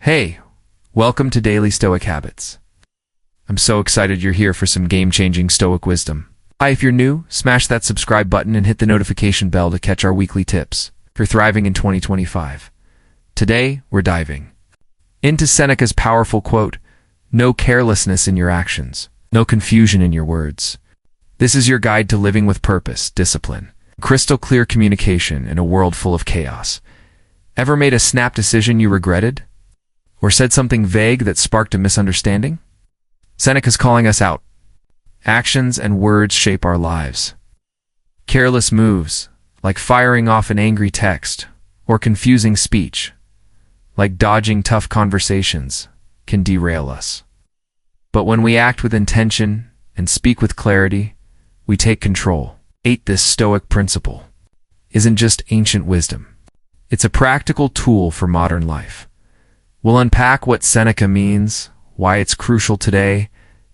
Hey, welcome to Daily Stoic Habits. I'm so excited you're here for some game-changing Stoic wisdom. Hi, if you're new, smash that subscribe button and hit the notification bell to catch our weekly tips for thriving in 2025. Today, we're diving into Seneca's powerful quote, "No carelessness in your actions, no confusion in your words." This is your guide to living with purpose, discipline, crystal clear communication in a world full of chaos. Ever made a snap decision you regretted? Or said something vague that sparked a misunderstanding? Seneca's calling us out. Actions and words shape our lives. Careless moves, like firing off an angry text, or confusing speech, like dodging tough conversations, can derail us. But when we act with intention and speak with clarity, we take control. This Stoic principle isn't just ancient wisdom. It's a practical tool for modern life. We'll unpack what Seneca means, why it's crucial today,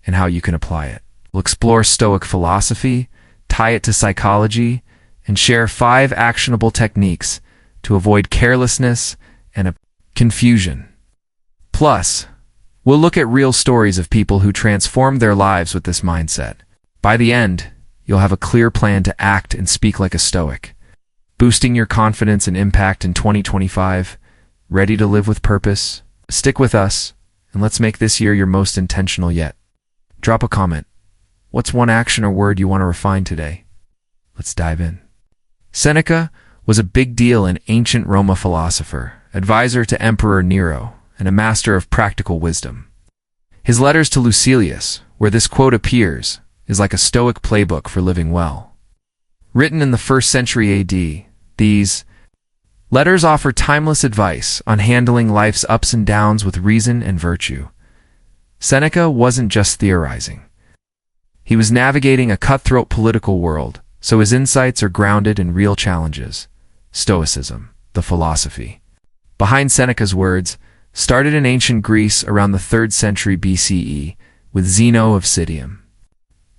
and how you can apply it. We'll explore Stoic philosophy, tie it to psychology, and share 5 actionable techniques to avoid carelessness and confusion. Plus, we'll look at real stories of people who transformed their lives with this mindset. By the end, you'll have a clear plan to act and speak like a Stoic, boosting your confidence and impact in 2025. Ready to live with purpose? Stick with us, and let's make this year your most intentional yet. Drop a comment. What's one action or word you want to refine today? Let's dive in. Seneca was a big deal in ancient Rome philosopher, advisor to Emperor Nero, and a master of practical wisdom. His letters to Lucilius, where this quote appears, is like a Stoic playbook for living well. Written in the 1st century AD, these letters offer timeless advice on handling life's ups and downs with reason and virtue. Seneca wasn't just theorizing. He was navigating a cutthroat political world, so his insights are grounded in real challenges. Stoicism, the philosophy behind Seneca's words, started in ancient Greece around the 3rd century BCE with Zeno of Citium.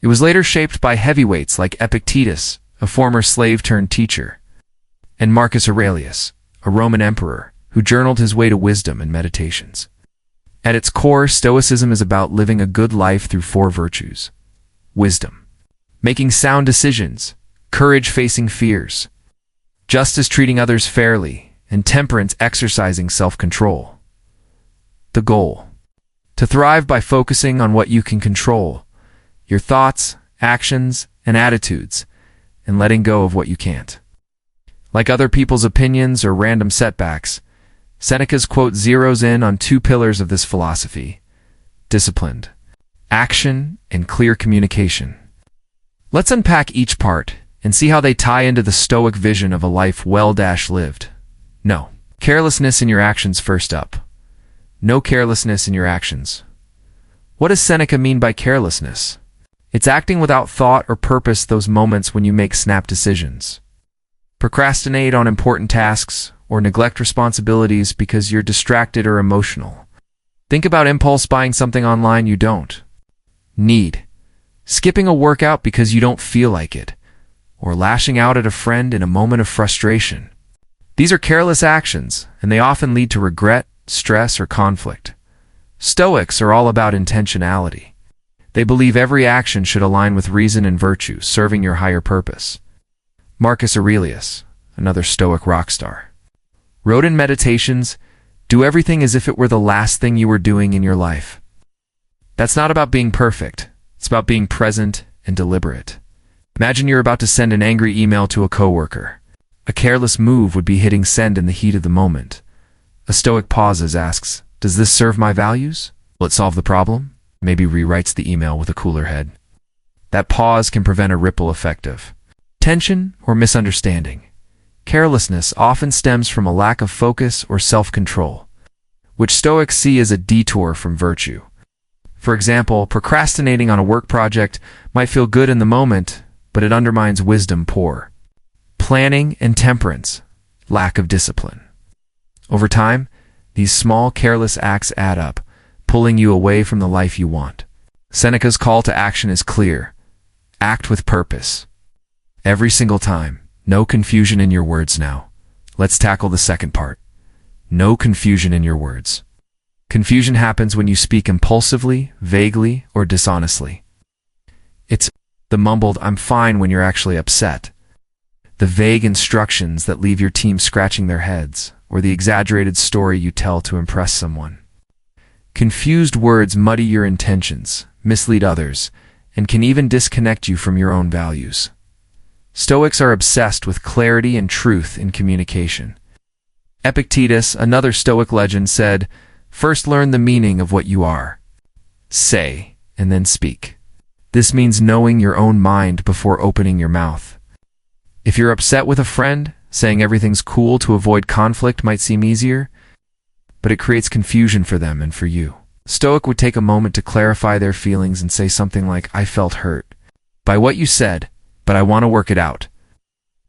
It was later shaped by heavyweights like Epictetus, a former slave-turned-teacher, and Marcus Aurelius, a Roman emperor, who journaled his way to wisdom and meditations. At its core, Stoicism is about living a good life through 4 virtues. Wisdom, making sound decisions, courage facing fears, justice treating others fairly, and temperance exercising self-control. The goal: to thrive by focusing on what you can control, your thoughts, actions, and attitudes, and letting go of what you can't. Like other people's opinions or random setbacks, Seneca's quote zeroes in on 2 pillars of this philosophy: disciplined action and clear communication. Let's unpack each part and see how they tie into the Stoic vision of a life well-lived. No carelessness in your actions. First up, no carelessness in your actions. What does Seneca mean by carelessness? It's acting without thought or purpose, those moments when you make snap decisions, procrastinate on important tasks, or neglect responsibilities because you're distracted or emotional. Think about impulse buying something online you don't need, skipping a workout because you don't feel like it, or lashing out at a friend in a moment of frustration. These are careless actions, and they often lead to regret, stress, or conflict. Stoics are all about intentionality. They believe every action should align with reason and virtue, serving your higher purpose. Marcus Aurelius, another Stoic rock star, wrote in Meditations, "Do everything as if it were the last thing you were doing in your life." That's not about being perfect. It's about being present and deliberate. Imagine you're about to send an angry email to a coworker. A careless move would be hitting send in the heat of the moment. A Stoic pauses, asks, "Does this serve my values? Will it solve the problem?" Maybe rewrites the email with a cooler head. That pause can prevent a ripple effect of tension or misunderstanding. Carelessness often stems from a lack of focus or self-control, which Stoics see as a detour from virtue. For example, procrastinating on a work project might feel good in the moment, but it undermines wisdom. Poor planning and temperance, lack of discipline. Over time, these small careless acts add up, pulling you away from the life you want. Seneca's call to action is clear. Act with purpose. Every single time. No confusion in your words now. Let's tackle the second part. No confusion in your words. Confusion happens when you speak impulsively, vaguely, or dishonestly. It's the mumbled "I'm fine" when you're actually upset, the vague instructions that leave your team scratching their heads, or the exaggerated story you tell to impress someone. Confused words muddy your intentions, mislead others, and can even disconnect you from your own values. Stoics are obsessed with clarity and truth in communication. Epictetus, another Stoic legend, said, "First learn the meaning of what you are. Say, and then speak." This means knowing your own mind before opening your mouth. If you're upset with a friend, saying everything's cool to avoid conflict might seem easier, but it creates confusion for them and for you. Stoic would take a moment to clarify their feelings and say something like, "I felt hurt by what you said, but I want to work it out."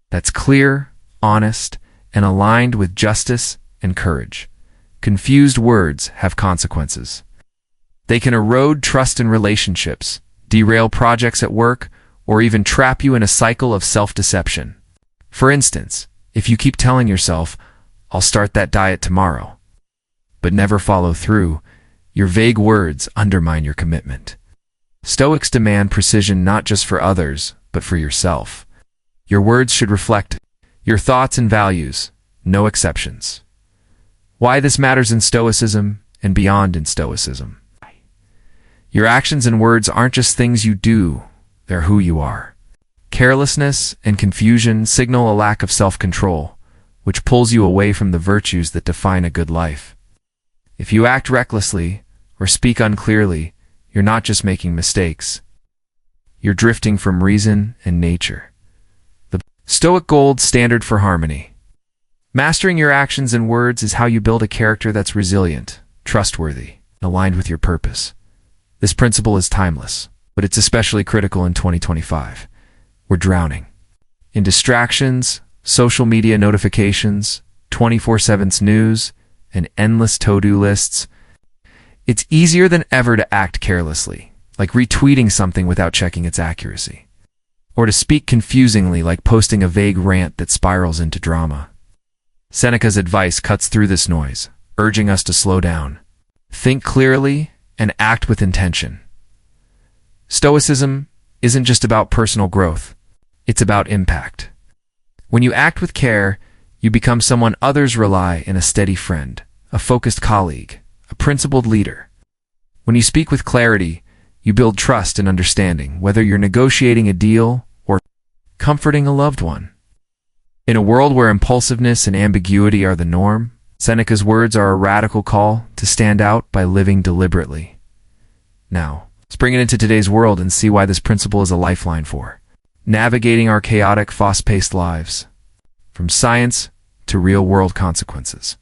That's clear, honest, and aligned with justice and courage. Confused words have consequences. They can erode trust in relationships, derail projects at work, or even trap you in a cycle of self-deception. For instance, if you keep telling yourself, "I'll start that diet tomorrow," but never follow through, your vague words undermine your commitment. Stoics demand precision not just for others, but for yourself. Your words should reflect your thoughts and values, no exceptions. Why this matters in Stoicism and beyond in Stoicism. Your actions and words aren't just things you do, they're who you are. Carelessness and confusion signal a lack of self-control, which pulls you away from the virtues that define a good life. If you act recklessly or speak unclearly, you're not just making mistakes. You're drifting from reason and nature. The Stoic gold standard for harmony. Mastering your actions and words is how you build a character that's resilient, trustworthy, and aligned with your purpose. This principle is timeless, but it's especially critical in 2025. We're drowning in distractions, social media notifications, 24/7 news, and endless to-do lists. It's easier than ever to act carelessly, like retweeting something without checking its accuracy, or to speak confusingly, like posting a vague rant that spirals into drama. Seneca's advice cuts through this noise, urging us to slow down, think clearly, and act with intention. Stoicism isn't just about personal growth, it's about impact. When you act with care, you become someone others rely on: a steady friend, a focused colleague, a principled leader. When you speak with clarity, you build trust and understanding, whether you're negotiating a deal or comforting a loved one. In a world where impulsiveness and ambiguity are the norm, Seneca's words are a radical call to stand out by living deliberately. Now, let's bring it into today's world and see why this principle is a lifeline for navigating our chaotic, fast-paced lives, from science to real-world consequences.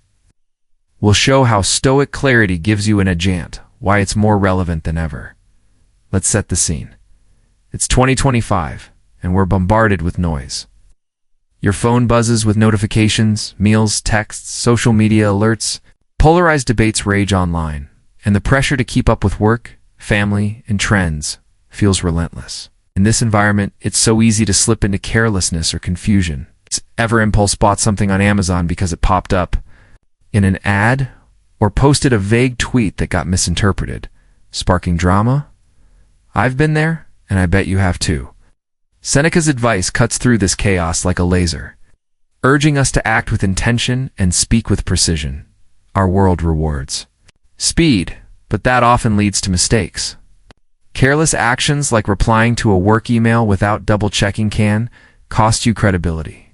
We'll show how Stoic clarity gives you an adjant, why it's more relevant than ever. Let's set the scene. It's 2025, and we're bombarded with noise. Your phone buzzes with notifications, meals, texts, social media alerts. Polarized debates rage online, and the pressure to keep up with work, family, and trends feels relentless. In this environment, it's so easy to slip into carelessness or confusion. Ever impulse bought something on Amazon because it popped up in an ad, or posted a vague tweet that got misinterpreted, sparking drama? I've been there, and I bet you have too. Seneca's advice cuts through this chaos like a laser, urging us to act with intention and speak with precision. Our world rewards speed, but that often leads to mistakes. Careless actions like replying to a work email without double-checking can cost you credibility.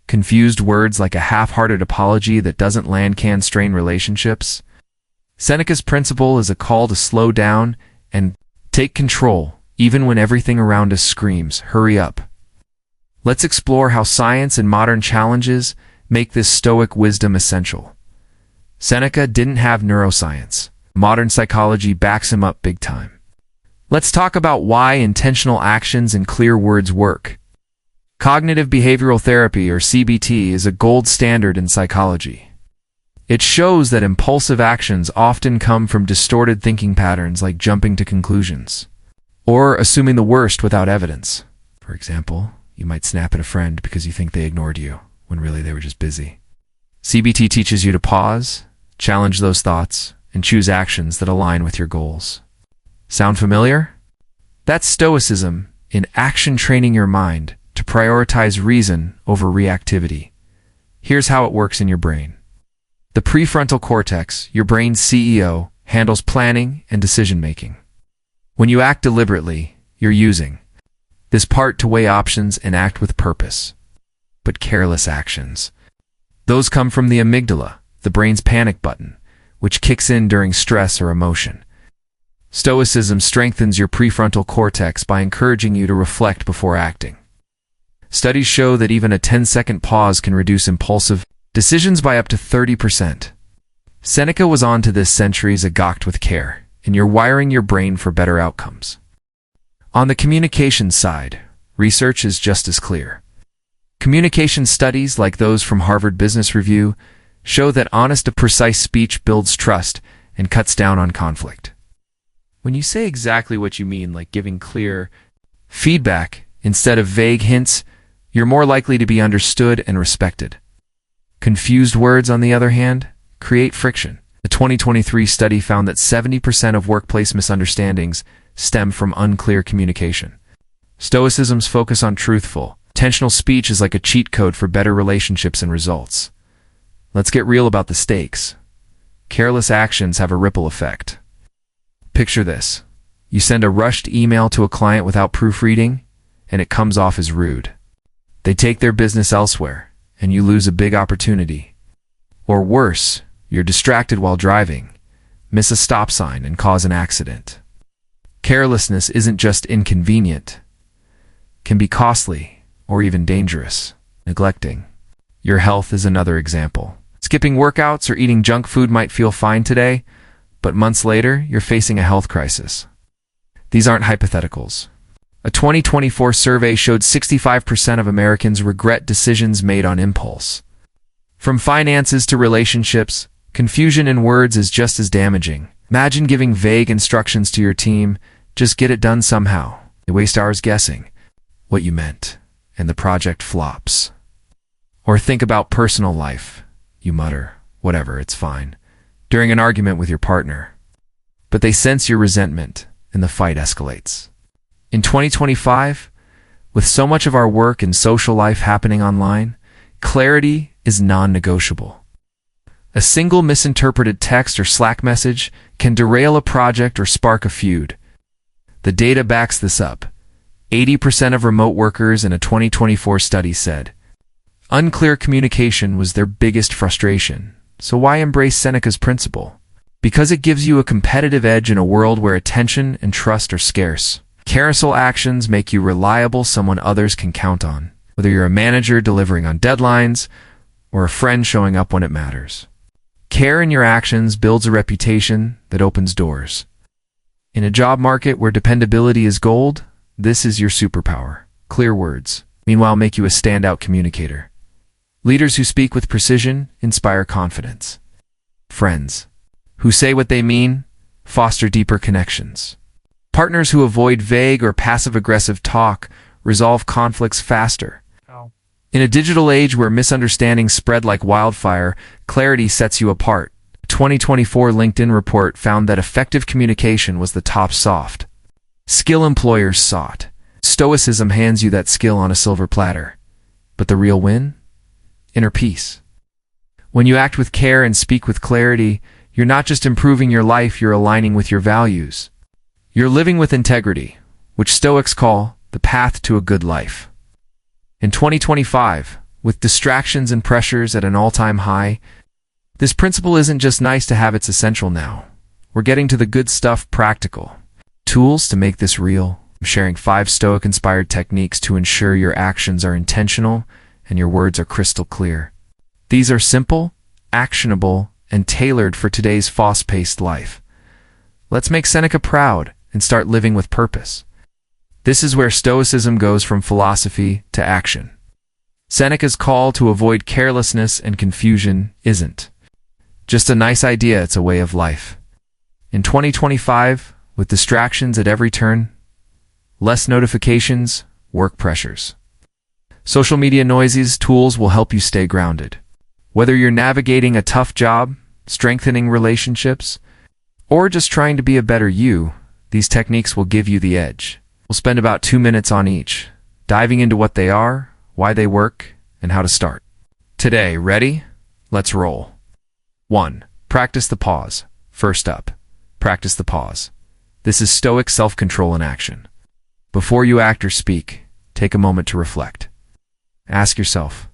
Confused words like a half-hearted apology that doesn't land can strain relationships. Seneca's principle is a call to slow down and take control, even when everything around us screams, "Hurry up." Let's explore how science and modern challenges make this Stoic wisdom essential. Seneca didn't have neuroscience. Modern psychology backs him up big time. Let's talk about why intentional actions and clear words work. Cognitive behavioral therapy, or CBT, is a gold standard in psychology. It shows that impulsive actions often come from distorted thinking patterns, like jumping to conclusions or assuming the worst without evidence. For example, you might snap at a friend because you think they ignored you, when really they were just busy. CBT teaches you to pause, challenge those thoughts, and choose actions that align with your goals. Sound familiar? That's Stoicism in action, training your mind to prioritize reason over reactivity. Here's how it works in your brain. The prefrontal cortex, your brain's CEO, handles planning and decision-making. When you act deliberately, you're using this part to weigh options and act with purpose. But careless actions, those come from the amygdala, the brain's panic button, which kicks in during stress or emotion. Stoicism strengthens your prefrontal cortex by encouraging you to reflect before acting. Studies show that even a 10-second pause can reduce impulsive decisions by up to 30%. Seneca was on to this centuries ago with care, and you're wiring your brain for better outcomes. On the communication side, research is just as clear. Communication studies like those from Harvard Business Review show that honest, precise speech builds trust and cuts down on conflict. When you say exactly what you mean, like giving clear feedback instead of vague hints, you're more likely to be understood and respected. Confused words, on the other hand, create friction. A 2023 study found that 70% of workplace misunderstandings stem from unclear communication. Stoicism's focus on truthful, intentional speech is like a cheat code for better relationships and results. Let's get real about the stakes. Careless actions have a ripple effect. Picture this. You send a rushed email to a client without proofreading, and it comes off as rude. They take their business elsewhere, and you lose a big opportunity. Or worse, you're distracted while driving, miss a stop sign, and cause an accident. Carelessness isn't just inconvenient, it can be costly or even dangerous. Neglecting your health is another example. Skipping workouts or eating junk food might feel fine today, but months later, you're facing a health crisis. These aren't hypotheticals. A 2024 survey showed 65% of Americans regret decisions made on impulse. From finances to relationships, confusion in words is just as damaging. Imagine giving vague instructions to your team, just get it done somehow. They waste hours guessing what you meant, and the project flops. Or think about personal life. You mutter, whatever, it's fine, during an argument with your partner. But they sense your resentment, and the fight escalates. In 2025, with so much of our work and social life happening online, clarity is non-negotiable. A single misinterpreted text or Slack message can derail a project or spark a feud. The data backs this up. 80% of remote workers in a 2024 study said unclear communication was their biggest frustration. So why embrace Seneca's principle? Because it gives you a competitive edge in a world where attention and trust are scarce. Careless actions make you reliable, someone others can count on, whether you're a manager delivering on deadlines or a friend showing up when it matters. Care in your actions builds a reputation that opens doors. In a job market where dependability is gold, this is your superpower. Clear words, meanwhile, make you a standout communicator. Leaders who speak with precision inspire confidence. Friends who say what they mean foster deeper connections. Partners who avoid vague or passive-aggressive talk resolve conflicts faster. In a digital age where misunderstandings spread like wildfire, clarity sets you apart. A 2024 LinkedIn report found that effective communication was the top soft skill employers sought. Stoicism hands you that skill on a silver platter. But the real win? Inner peace. When you act with care and speak with clarity, you're not just improving your life, you're aligning with your values. You're living with integrity, which Stoics call the path to a good life. In 2025, with distractions and pressures at an all-time high, this principle isn't just nice to have, it's essential now. We're getting to the good stuff, practical tools to make this real. I'm sharing 5 Stoic-inspired techniques to ensure your actions are intentional and your words are crystal clear. These are simple, actionable, and tailored for today's fast-paced life. Let's make Seneca proud and start living with purpose. This is where Stoicism goes from philosophy to action. Seneca's call to avoid carelessness and confusion isn't just a nice idea, it's a way of life. In 2025, with distractions at every turn, less notifications, work pressures, social media noises, tools will help you stay grounded. Whether you're navigating a tough job, strengthening relationships, or just trying to be a better you, these techniques will give you the edge. We'll spend about 2 minutes on each, diving into what they are, why they work, and how to start. Today, ready? Let's roll. 1. Practice the pause. First up, practice the pause. This is Stoic self-control in action. Before you act or speak, take a moment to reflect. Ask yourself,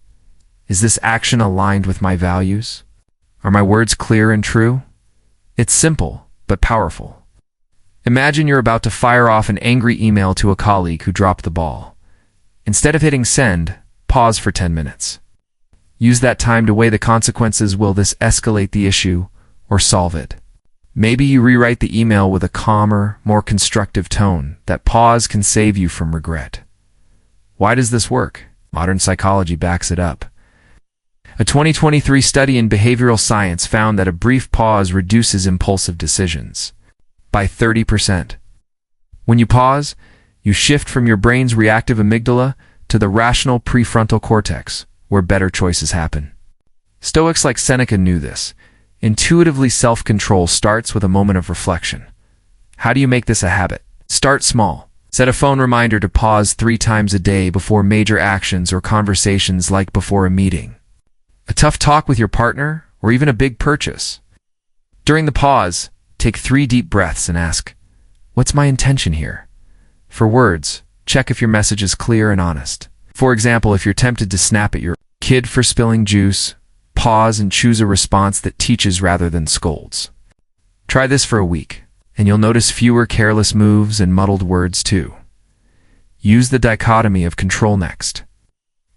is this action aligned with my values? Are my words clear and true? It's simple, but powerful. Imagine you're about to fire off an angry email to a colleague who dropped the ball. Instead of hitting send, pause for 10 minutes. Use that time to weigh the consequences. Will this escalate the issue or solve it? Maybe you rewrite the email with a calmer, more constructive tone. That pause can save you from regret. Why does this work? Modern psychology backs it up. A 2023 study in behavioral science found that a brief pause reduces impulsive decisions by 30%. When you pause, you shift from your brain's reactive amygdala to the rational prefrontal cortex, where better choices happen. Stoics like Seneca knew this. Intuitively, self-control starts with a moment of reflection. How do you make this a habit? Start small. Set a phone reminder to pause 3 times a day before major actions or conversations, like before a meeting, a tough talk with your partner, or even a big purchase. During the pause, take 3 deep breaths and ask, what's my intention here? For words, check if your message is clear and honest. For example, if you're tempted to snap at your kid for spilling juice, pause and choose a response that teaches rather than scolds. Try this for a week, and you'll notice fewer careless moves and muddled words too. Use the dichotomy of control next.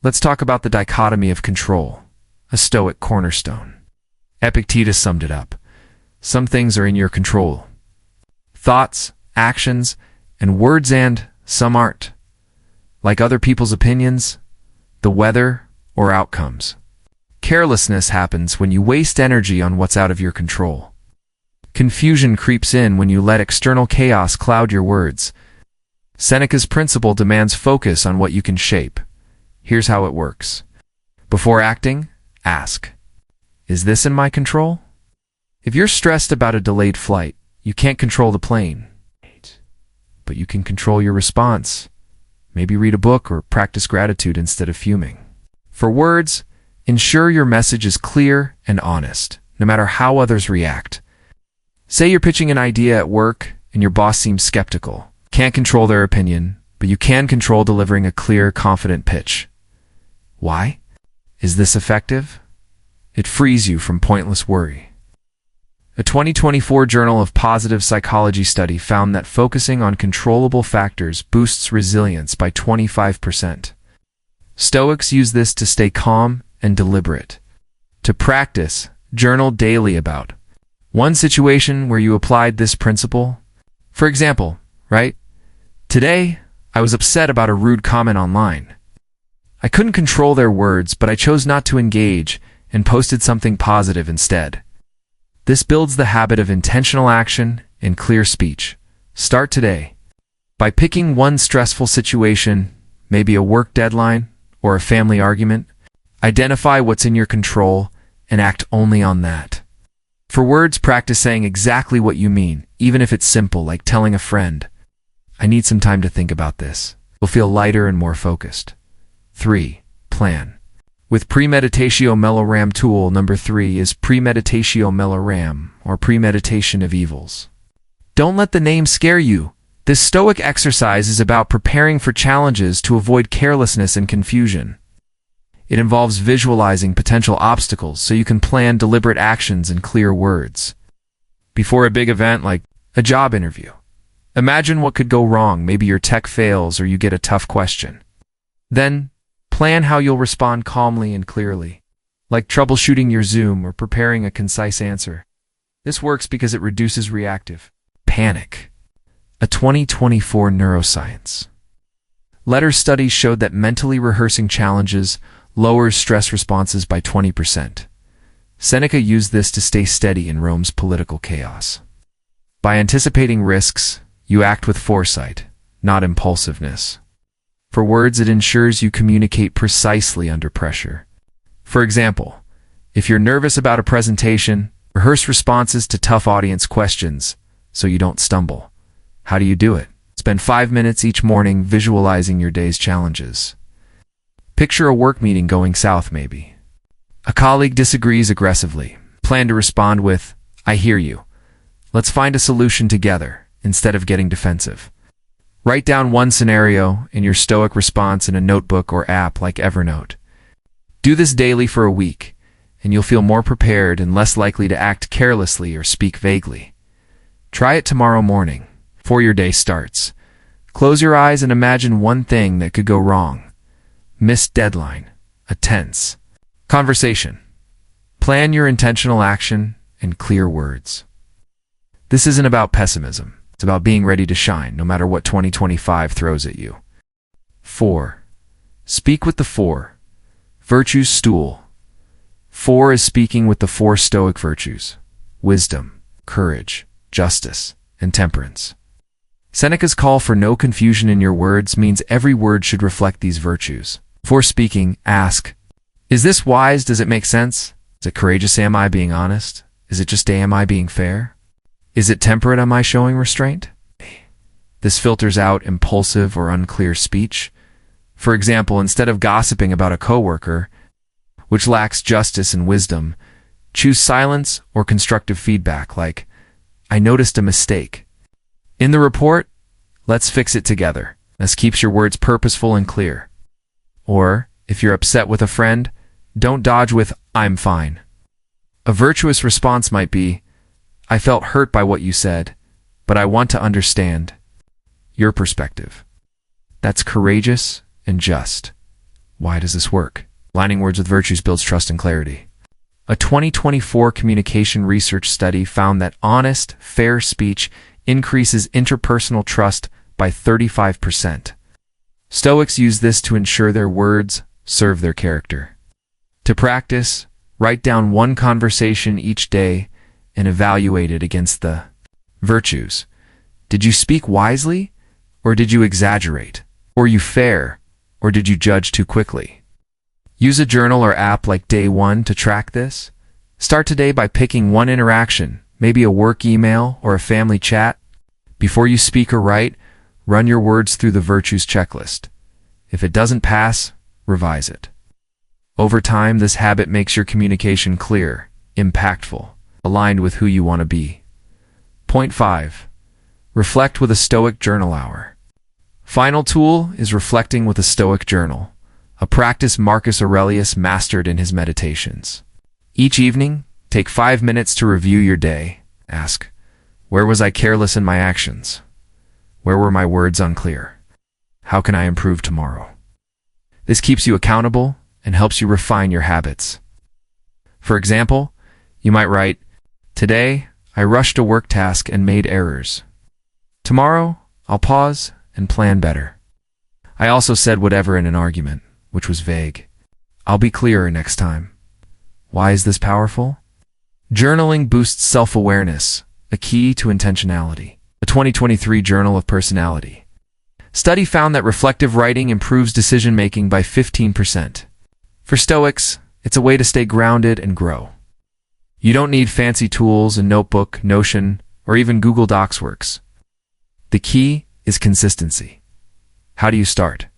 Let's talk about the dichotomy of control, a Stoic cornerstone. Epictetus summed it up. Some things are in your control. Thoughts, actions, and words, and some aren't. Like other people's opinions, the weather, or outcomes. Carelessness happens when you waste energy on what's out of your control. Confusion creeps in when you let external chaos cloud your words. Seneca's principle demands focus on what you can shape. Here's how it works. Before acting, ask, is this in my control? If you're stressed about a delayed flight, you can't control the plane. But you can control your response. Maybe read a book or practice gratitude instead of fuming. For words, ensure your message is clear and honest, no matter how others react. Say you're pitching an idea at work and your boss seems skeptical. Can't control their opinion, but you can control delivering a clear, confident pitch. Why? Is this effective? It frees you from pointless worry. A 2024 Journal of Positive Psychology study found that focusing on controllable factors boosts resilience by 25%. Stoics use this to stay calm and deliberate. To practice, journal daily about one situation where you applied this principle. For example, right? Today, I was upset about a rude comment online. I couldn't control their words, but I chose not to engage and posted something positive instead. This builds the habit of intentional action and clear speech. Start today by picking one stressful situation, maybe a work deadline or a family argument. Identify what's in your control and act only on that. For words, practice saying exactly what you mean, even if it's simple, like telling a friend, I need some time to think about this. You'll feel lighter and more focused. 3. Plan. With Premeditatio Meloram tool number 3 is Premeditatio Meloram, or premeditation of evils. Don't let the name scare you. This Stoic exercise is about preparing for challenges to avoid carelessness and confusion. It involves visualizing potential obstacles so you can plan deliberate actions in clear words. Before a big event like a job interview, imagine what could go wrong. Maybe your tech fails or you get a tough question. Then, plan how you'll respond calmly and clearly, like troubleshooting your Zoom or preparing a concise answer. This works because it reduces reactive panic. A 2024 neuroscience letter study showed that mentally rehearsing challenges lowers stress responses by 20%. Seneca used this to stay steady in Rome's political chaos. By anticipating risks, you act with foresight, not impulsiveness. For words, it ensures you communicate precisely under pressure. For example, if you're nervous about a presentation, Rehearse responses to tough audience questions so you don't stumble. How do you do it? Spend 5 minutes each morning visualizing your day's challenges. Picture a work meeting going south, maybe. A colleague disagrees aggressively. Plan to respond with, "I hear you. Let's find a solution together," instead of getting defensive. Write down one scenario in your Stoic response in a notebook or app like Evernote. Do this daily for a week, and you'll feel more prepared and less likely to act carelessly or speak vaguely. Try it tomorrow morning, before your day starts. Close your eyes and imagine one thing that could go wrong. Missed deadline, a tense conversation. Plan your intentional action and clear words. This isn't about pessimism. It's about being ready to shine, no matter what 2025 throws at you. 4. Speak with the 4. Virtues stool. 4 is speaking with the 4 Stoic virtues: wisdom, courage, justice, and temperance. Seneca's call for no confusion in your words means every word should reflect these virtues. Before speaking, ask, is this wise? Does it make sense? Is it courageous? Am I being honest? Is it just am I being fair? Is it temperate? Am I showing restraint? This filters out impulsive or unclear speech. For example, instead of gossiping about a coworker, which lacks justice and wisdom, choose silence or constructive feedback like, "I noticed a mistake." In the report, "Let's fix it together." This keeps your words purposeful and clear. Or, if you're upset with a friend, don't dodge with, "I'm fine." A virtuous response might be, "I felt hurt by what you said, but I want to understand your perspective." That's courageous and just. Why does this work? Aligning words with virtues builds trust and clarity. A 2024 communication research study found that honest, fair speech increases interpersonal trust by 35%. Stoics use this to ensure their words serve their character. To practice, write down one conversation each day and evaluate it against the virtues. Did you speak wisely, or did you exaggerate? Were you fair, or did you judge too quickly? Use a journal or app like Day 1 to track this. Start today by picking one interaction, maybe a work email or a family chat. Before you speak or write, run your words through the virtues checklist. If it doesn't pass, revise it. Over time, this habit makes your communication clear, impactful, aligned with who you want to be. Point 5. Reflect with a Stoic journal hour. Final tool is reflecting with a Stoic journal, a practice Marcus Aurelius mastered in his meditations. Each evening, take 5 minutes to review your day. Ask, where was I careless in my actions? Where were my words unclear? How can I improve tomorrow? This keeps you accountable and helps you refine your habits. For example, you might write, "Today, I rushed a work task and made errors. Tomorrow, I'll pause and plan better. I also said whatever in an argument, which was vague. I'll be clearer next time." Why is this powerful? Journaling boosts self-awareness, a key to intentionality. A 2023 Journal of Personality study found that reflective writing improves decision-making by 15%. For Stoics, it's a way to stay grounded and grow. You don't need fancy tools, a notebook, Notion, or even Google Docs works. The key is consistency. How do you start?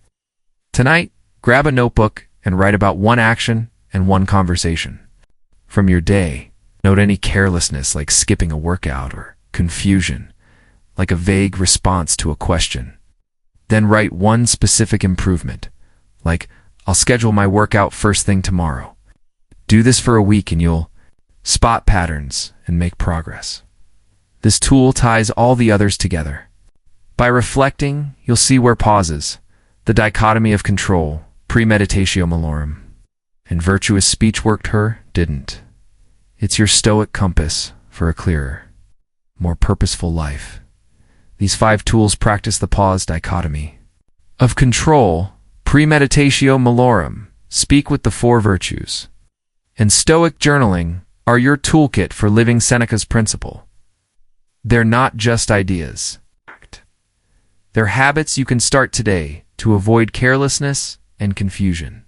Tonight, grab a notebook and write about one action and one conversation from your day. Note any carelessness like skipping a workout or confusion, like a vague response to a question. Then write one specific improvement, like, "I'll schedule my workout first thing tomorrow." Do this for a week and you'll spot patterns and make progress. This tool ties all the others together. By reflecting, you'll see where pauses, the dichotomy of control, premeditatio malorum, and virtuous speech worked her, didn't. It's your Stoic compass for a clearer, more purposeful life. These 5 tools practice the pause dichotomy of control, premeditatio malorum, speak with the 4 virtues, and Stoic journaling are your toolkit for living Seneca's principle. They're not just ideas. They're habits you can start today to avoid carelessness and confusion.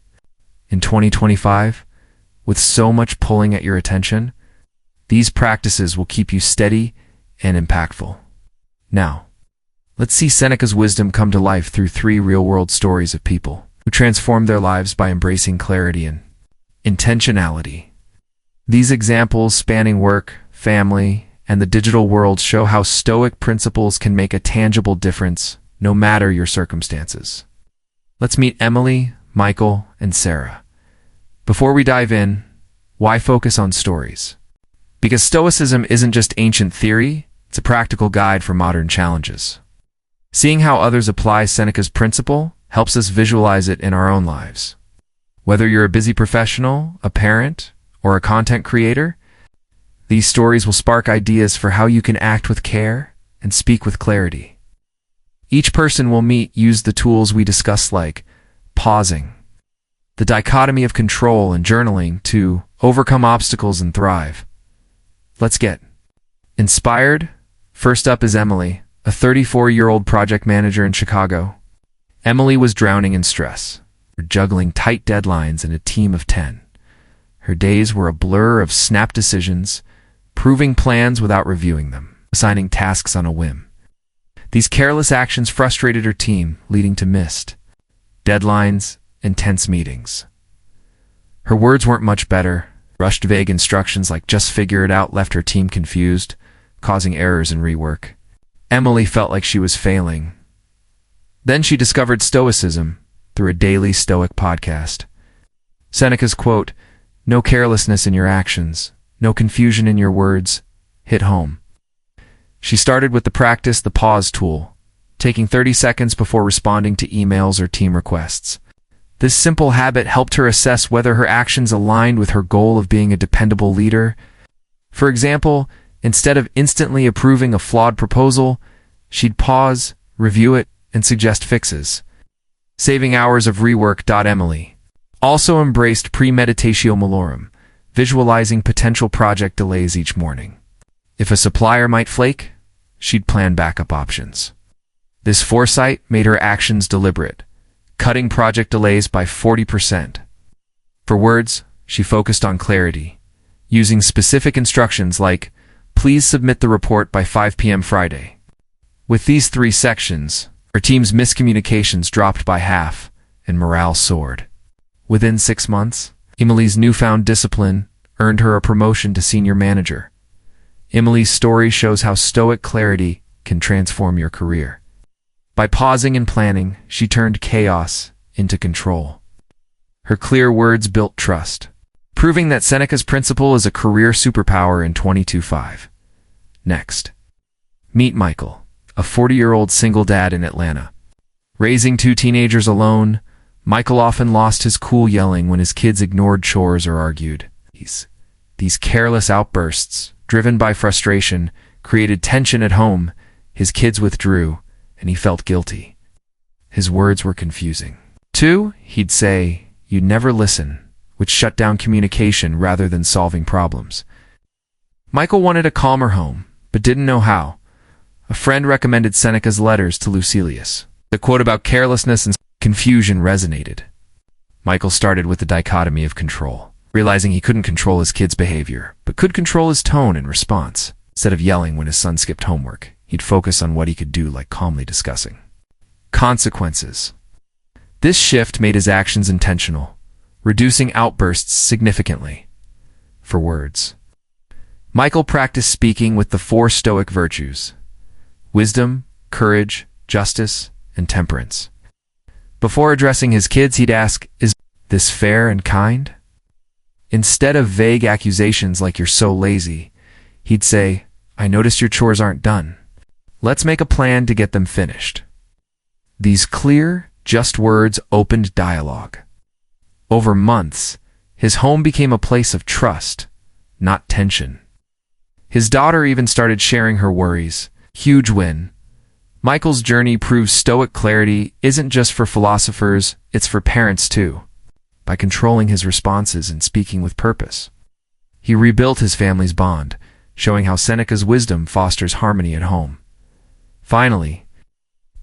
In 2025, with so much pulling at your attention, These practices will keep you steady and impactful. Now, let's see Seneca's wisdom come to life through 3 real-world stories of people who transformed their lives by embracing clarity and intentionality. These examples spanning work, family, and the digital world show how Stoic principles can make a tangible difference no matter your circumstances. Let's meet Emily, Michael, and Sarah. Before we dive in, why focus on stories? Because Stoicism isn't just ancient theory, it's a practical guide for modern challenges. Seeing how others apply Seneca's principle helps us visualize it in our own lives. Whether you're a busy professional, a parent, or a content creator, these stories will spark ideas for how you can act with care and speak with clarity. Each person we'll meet used the tools we discussed like pausing, the dichotomy of control and journaling to overcome obstacles and thrive. Let's get inspired. First up is Emily, a 34-year-old project manager in Chicago. Emily was drowning in stress, juggling tight deadlines and a team of 10. Her days were a blur of snap decisions, proving plans without reviewing them, assigning tasks on a whim. These careless actions frustrated her team, leading to missed deadlines and tense meetings. Her words weren't much better. Rushed vague instructions like "just figure it out" left her team confused, causing errors in rework. Emily felt like she was failing. Then she discovered Stoicism through a daily Stoic podcast. Seneca's quote, "No carelessness in your actions, no confusion in your words," hit home. She started with the pause tool, taking 30 seconds before responding to emails or team requests. This simple habit helped her assess whether her actions aligned with her goal of being a dependable leader. For example, instead of instantly approving a flawed proposal, she'd pause, review it, and suggest fixes, saving hours of rework. Emily also embraced premeditatio malorum, visualizing potential project delays each morning. If a supplier might flake, she'd plan backup options. This foresight made her actions deliberate, cutting project delays by 40%. For words, she focused on clarity, using specific instructions like, "Please submit the report by 5 p.m. Friday." With these 3 sections, her team's miscommunications dropped by half, and morale soared. Within 6 months, Emily's newfound discipline earned her a promotion to senior manager. Emily's story shows how Stoic clarity can transform your career. By pausing and planning, she turned chaos into control. Her clear words built trust, proving that Seneca's principle is a career superpower in 22.5. Next, meet Michael, a 40-year-old single dad in Atlanta. Raising 2 teenagers alone, Michael often lost his cool yelling when his kids ignored chores or argued. These careless outbursts, driven by frustration, created tension at home. His kids withdrew, and he felt guilty. His words were confusing. He'd say, "You'd never listen," which shut down communication rather than solving problems. Michael wanted a calmer home, but didn't know how. A friend recommended Seneca's letters to Lucilius. The quote about carelessness and confusion resonated. Michael started with the dichotomy of control, realizing he couldn't control his kid's behavior, but could control his tone and response. Instead of yelling when his son skipped homework, he'd focus on what he could do, like calmly discussing consequences. This shift made his actions intentional, reducing outbursts significantly. For words, Michael practiced speaking with the 4 Stoic virtues: wisdom, courage, justice, and temperance. Before addressing his kids, he'd ask, "Is this fair and kind?" Instead of vague accusations like "you're so lazy," he'd say, "I noticed your chores aren't done. Let's make a plan to get them finished." These clear, just words opened dialogue. Over months, his home became a place of trust, not tension. His daughter even started sharing her worries. Huge win. Michael's journey proves Stoic clarity isn't just for philosophers, it's for parents too. By controlling his responses and speaking with purpose, he rebuilt his family's bond, showing how Seneca's wisdom fosters harmony at home. Finally,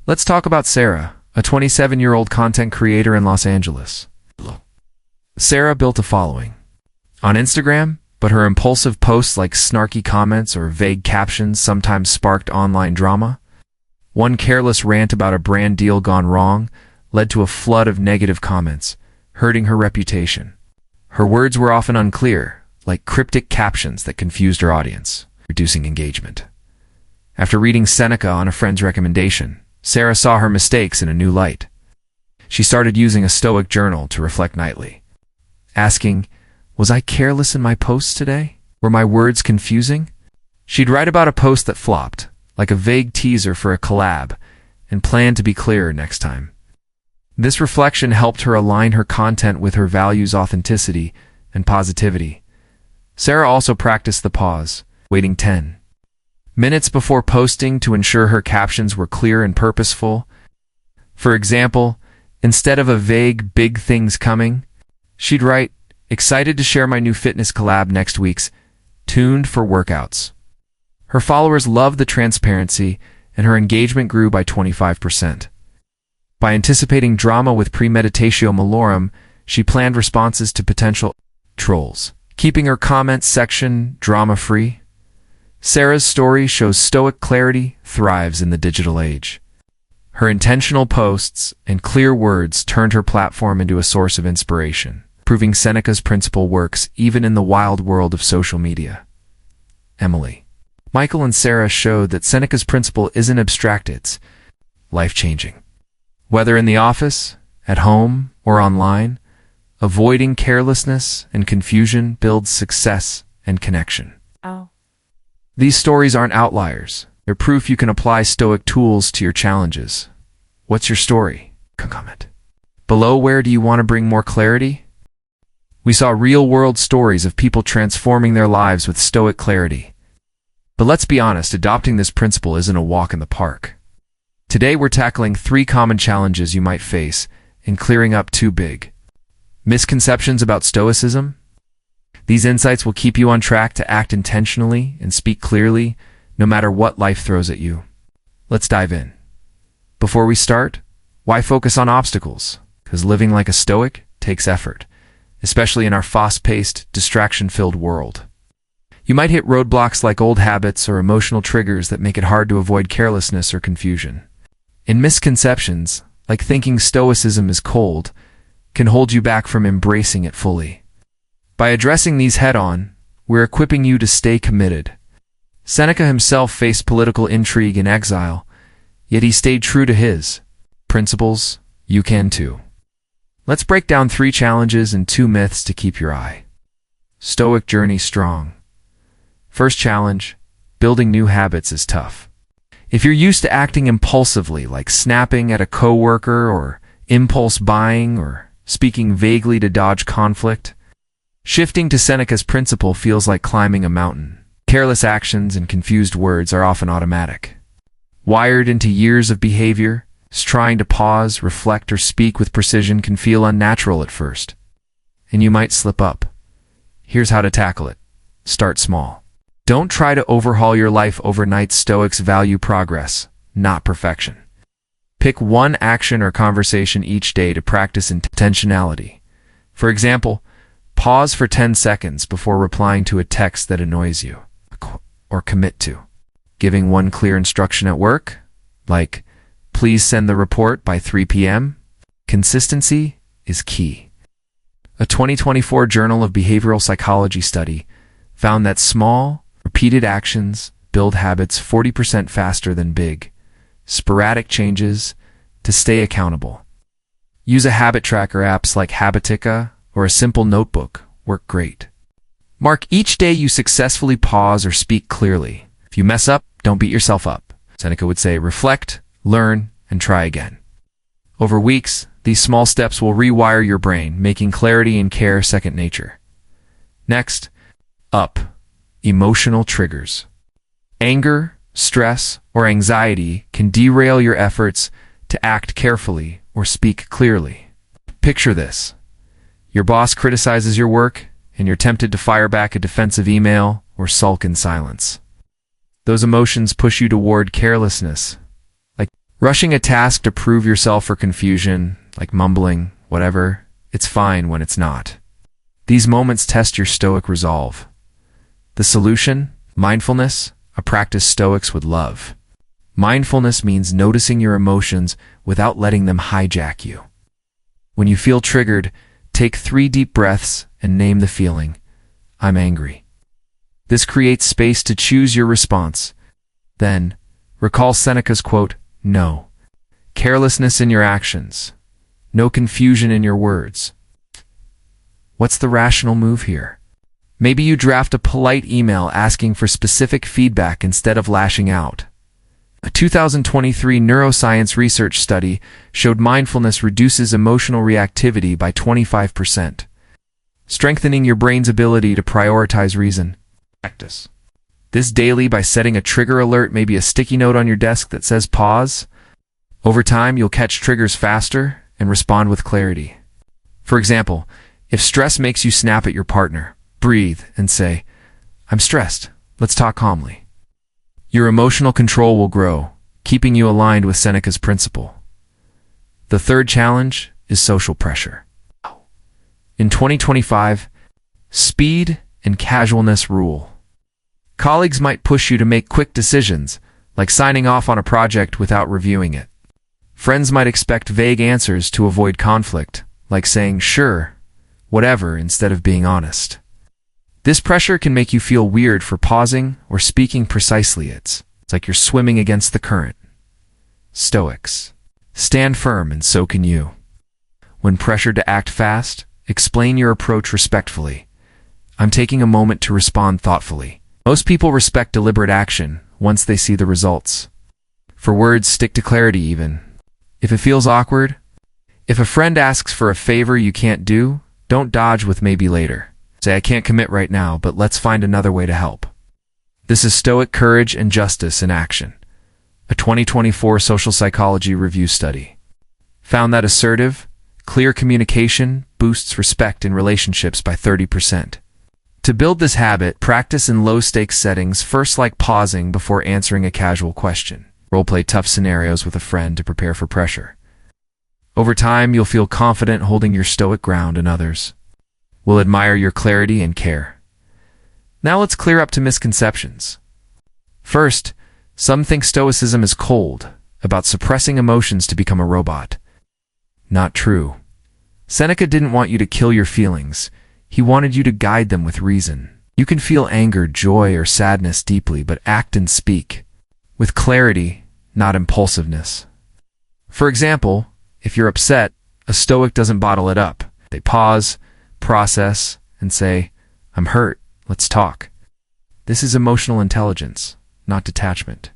let's talk about Sarah, a 27-year-old content creator in Los Angeles. Sarah built a following. On Instagram, But her impulsive posts like snarky comments or vague captions sometimes sparked online drama. One careless rant about a brand deal gone wrong led to a flood of negative comments, hurting her reputation. Her words were often unclear, like cryptic captions that confused her audience, reducing engagement. After reading Seneca on a friend's recommendation, Sarah saw her mistakes in a new light. She started using a Stoic journal to reflect nightly, asking, "Was I careless in my posts today? Were my words confusing?" She'd write about a post that flopped, like a vague teaser for a collab, and plan to be clearer next time. This reflection helped her align her content with her values' authenticity and positivity. Sarah also practiced the pause, waiting 10 minutes before posting to ensure her captions were clear and purposeful. For example, instead of a vague "big things coming," she'd write, "Excited to share my new fitness collab next week's, tuned for workouts." Her followers loved the transparency, and her engagement grew by 25%. By anticipating drama with premeditatio malorum, she planned responses to potential trolls, keeping her comments section drama-free. Sarah's story shows Stoic clarity thrives in the digital age. Her intentional posts and clear words turned her platform into a source of inspiration, proving Seneca's principle works even in the wild world of social media. Emily, Michael, and Sarah showed that Seneca's principle isn't abstract, it's life-changing. Whether in the office, at home, or online, avoiding carelessness and confusion builds success and connection. These stories aren't outliers. They're proof you can apply Stoic tools to your challenges. What's your story? Comment below. Where do you want to bring more clarity? We saw real-world stories of people transforming their lives with Stoic clarity. But let's be honest, adopting this principle isn't a walk in the park. Today we're tackling 3 common challenges you might face and clearing up 2 big misconceptions about Stoicism. These insights will keep you on track to act intentionally and speak clearly, no matter what life throws at you. Let's dive in. Before we start, why focus on obstacles? Because living like a Stoic takes effort, especially in our fast-paced, distraction-filled world. You might hit roadblocks like old habits or emotional triggers that make it hard to avoid carelessness or confusion. And misconceptions, like thinking Stoicism is cold, can hold you back from embracing it fully. By addressing these head-on, we're equipping you to stay committed. Seneca himself faced political intrigue and exile, yet he stayed true to his principles. You can too. Let's break down 3 challenges and 2 myths to keep your eye. Stoic journey strong. First challenge, building new habits is tough. If you're used to acting impulsively, like snapping at a coworker or impulse buying or speaking vaguely to dodge conflict, shifting to Seneca's principle feels like climbing a mountain. Careless actions and confused words are often automatic. Wired into years of behavior, trying to pause, reflect, or speak with precision can feel unnatural at first. And you might slip up. Here's how to tackle it. Start small. Don't try to overhaul your life overnight. Stoics value progress, not perfection. Pick one action or conversation each day to practice intentionality. For example, pause for 10 seconds before replying to a text that annoys you, or commit to giving one clear instruction at work, like, "Please send the report by 3 p.m. Consistency is key. A 2024 Journal of Behavioral Psychology study found that small, repeated actions build habits 40% faster than big, sporadic changes to stay accountable. Use a habit tracker. Apps like Habitica or a simple notebook work great. Mark each day you successfully pause or speak clearly. If you mess up, don't beat yourself up. Seneca would say, reflect, learn, and try again. Over weeks, these small steps will rewire your brain, making clarity and care second nature. Next, up. Emotional triggers. Anger, stress, or anxiety can derail your efforts to act carefully or speak clearly. Picture this. Your boss criticizes your work, and you're tempted to fire back a defensive email or sulk in silence. Those emotions push you toward carelessness, like rushing a task to prove yourself, or confusion, like mumbling, whatever, it's fine when it's not. These moments test your Stoic resolve. The solution? Mindfulness, a practice Stoics would love. Mindfulness means noticing your emotions without letting them hijack you. When you feel triggered, take 3 deep breaths and name the feeling. I'm angry. This creates space to choose your response. Then, recall Seneca's quote, "No carelessness in your actions, no confusion in your words." What's the rational move here? Maybe you draft a polite email asking for specific feedback instead of lashing out. A 2023 neuroscience research study showed mindfulness reduces emotional reactivity by 25%, strengthening your brain's ability to prioritize reason. Practice this daily by setting a trigger alert, maybe a sticky note on your desk that says pause. Over time, you'll catch triggers faster and respond with clarity. For example, if stress makes you snap at your partner, breathe and say, "I'm stressed. Let's talk calmly." Your emotional control will grow, keeping you aligned with Seneca's principle. The third challenge is social pressure. In 2025, speed and casualness rule. Colleagues might push you to make quick decisions, like signing off on a project without reviewing it. Friends might expect vague answers to avoid conflict, like saying, "Sure, whatever," instead of being honest. This pressure can make you feel weird for pausing or speaking precisely. It's like you're swimming against the current. Stoics. Stand firm, and so can you. When pressured to act fast, explain your approach respectfully. I'm taking a moment to respond thoughtfully. Most people respect deliberate action once they see the results. For words, stick to clarity even if it feels awkward. If a friend asks for a favor you can't do, don't dodge with "maybe later." Say, "I can't commit right now, but let's find another way to help." This is Stoic courage and justice in action. A 2024 social psychology review study found that assertive, clear communication boosts respect in relationships by 30%. To build this habit, practice in low-stakes settings, first like pausing before answering a casual question. Role-play tough scenarios with a friend to prepare for pressure. Over time, you'll feel confident holding your Stoic ground, and others will admire your clarity and care. Now let's clear up to misconceptions. First, some think Stoicism is cold, about suppressing emotions to become a robot. Not true. Seneca didn't want you to kill your feelings. He wanted you to guide them with reason. You can feel anger, joy, or sadness deeply, but act and speak with clarity, not impulsiveness. For example, if you're upset, a Stoic doesn't bottle it up. They pause, process, and say, "I'm hurt. Let's talk." This is emotional intelligence, not detachment.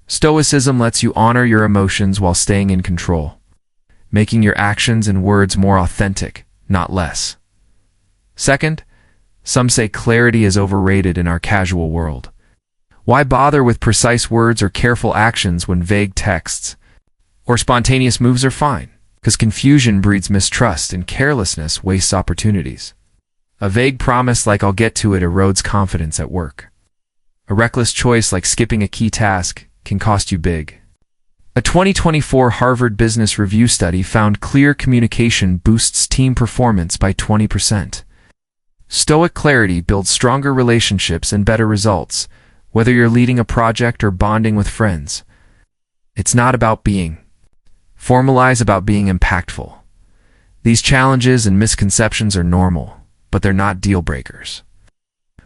Stoicism lets you honor your emotions while staying in control, making your actions and words more authentic, not less. Second, some say clarity is overrated in our casual world. Why bother with precise words or careful actions when vague texts or spontaneous moves are fine? Because confusion breeds mistrust and carelessness wastes opportunities. A vague promise like "I'll get to it" erodes confidence at work. A reckless choice like skipping a key task can cost you big. A 2024 Harvard Business Review study found clear communication boosts team performance by 20%. Stoic clarity builds stronger relationships and better results, whether you're leading a project or bonding with friends. It's not about being formalized, about being impactful. These challenges and misconceptions are normal, but they're not deal breakers.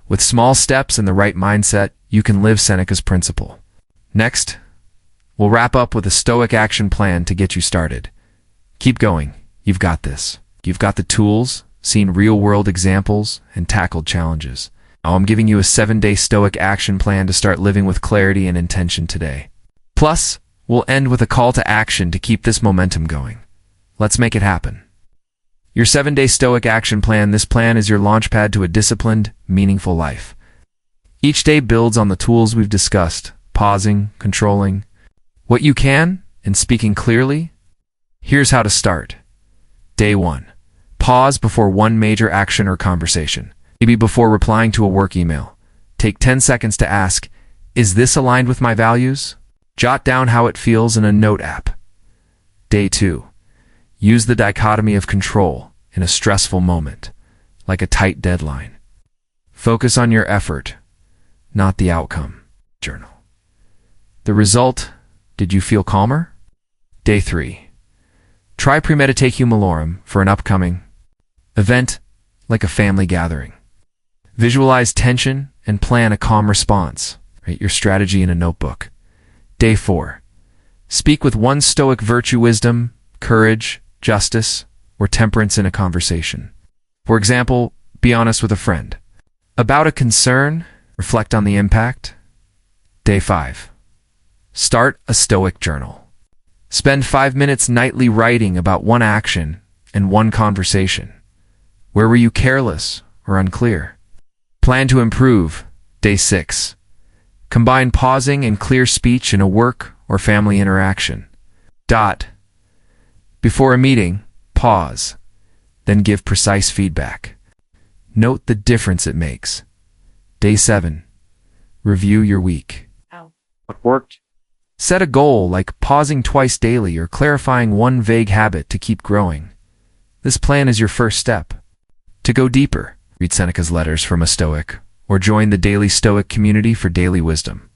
With small steps and the right mindset, you can live Seneca's principle. Next, we'll wrap up with a Stoic action plan to get you started. Keep going. You've got this. You've got the tools, seen real-world examples, and tackled challenges. Now I'm giving you a 7-day Stoic action plan to start living with clarity and intention today. Plus, we'll end with a call to action to keep this momentum going. Let's make it happen. Your 7-day Stoic action plan. This plan is your launchpad to a disciplined, meaningful life. Each day builds on the tools we've discussed: pausing, controlling what you can, and speaking clearly. Here's how to start. Day 1. Pause before one major action or conversation. Maybe before replying to a work email. Take 10 seconds to ask, "Is this aligned with my values?" Jot down how it feels in a note app. Day 2. Use the dichotomy of control in a stressful moment, like a tight deadline. Focus on your effort, not the outcome. Journal. The result, did you feel calmer? Day 3. Try premeditate humalorum for an upcoming event like a family gathering. Visualize tension and plan a calm response. Write your strategy in a notebook. Day 4. Speak with one Stoic virtue, wisdom, courage, justice, or temperance in a conversation. For example, be honest with a friend. About a concern, reflect on the impact. Day 5. Start a Stoic journal. Spend 5 minutes nightly writing about one action and one conversation. Where were you careless or unclear? Plan to improve. Day 6. Combine pausing and clear speech in a work or family interaction. Before a meeting, pause, then give precise feedback. Note the difference it makes. Day 7. Review your week. What worked? Set a goal like pausing twice daily or clarifying one vague habit to keep growing. This plan is your first step. To go deeper, read Seneca's Letters from a Stoic, or join the Daily Stoic community for daily wisdom.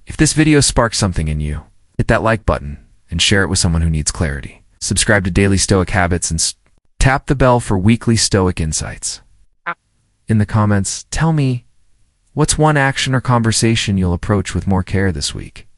If this video sparked something in you, hit that like button and share it with someone who needs clarity. Subscribe to Daily Stoic Habits and tap the bell for weekly Stoic insights. In the comments, tell me, what's one action or conversation you'll approach with more care this week?